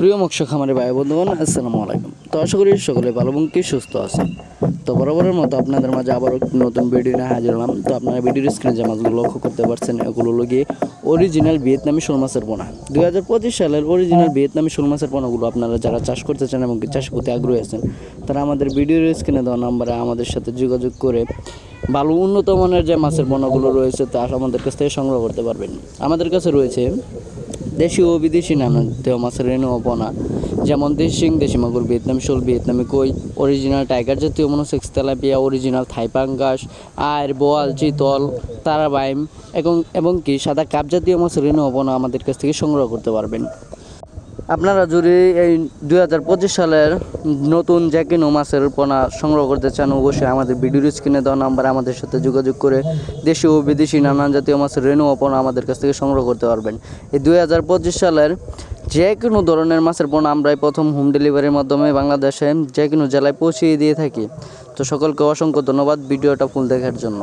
প্রিয় মৎস্য খামারি ভাই বন্ধুগণ, আসসালামু আলাইকুম। তো আশা করি সকলে ভালো এবং কি সুস্থ আছে। তো বরাবরের মতো আপনাদের মাঝে আবারও একটি নতুন ভিডিও নিয়ে হাজির হলাম। তো আপনারা ভিডিওর স্ক্রিনে যে মাছগুলো লক্ষ্য করতে পারছেন, এগুলো গিয়ে অরিজিনাল ভিয়েতনামি শোল মাছের পোনা। 2025 সালের অরিজিনাল ভিয়েতনামি শোল মাছের পোনাগুলো আপনারা যারা চাষ করতে চান এবং চাষের প্রতি আগ্রহী আছেন, তারা আমাদের ভিডিওর স্ক্রিনে দেওয়া নাম্বারে আমাদের সাথে যোগাযোগ করে ভালো উন্নত মানের যে মাছের পোনাগুলো রয়েছে তা আমাদের কাছ থেকে সংগ্রহ করতে পারবেন। আমাদের কাছে রয়েছে দেশি ও বিদেশি নানা দেহ মাছের রেণু ও পোনা, যেমন দেশি শিং, দেশি মাগুর, ভিয়েতনামি শোল, ভিয়েতনামি কই, অরিজিনাল টাইগার জাতীয় মনোসেক্স তেলাপিয়া, অরিজিনাল থাই পাঙ্গাস, আয়ের, বোয়াল, চিতল, তারাবাইম এবং কি সাদা কাপ জাতীয় মাছের রেণু ও পোনা আমাদের কাছ থেকে সংগ্রহ করতে পারবেন। আপনারা যদি এই 2025 সালের নতুন যে কোনো মাছের পোনা সংগ্রহ করতে চান, অবশ্যই আমাদের ভিডিওর স্ক্রিনে দেওয়া নাম্বারে আমাদের সাথে যোগাযোগ করে দেশি ও বিদেশি নানান জাতীয় মাছের রেণু ও পোনা আমাদের কাছ থেকে সংগ্রহ করতে পারবেন। এই 2025 সালের যে কোনো ধরনের মাছের পোনা আমরাই প্রথম হোম ডেলিভারির মাধ্যমে বাংলাদেশে যে কোনো জেলায় পৌঁছিয়ে দিয়ে থাকি। তো সকলকে অসংখ্য ধন্যবাদ ভিডিওটা ফুল দেখার জন্য।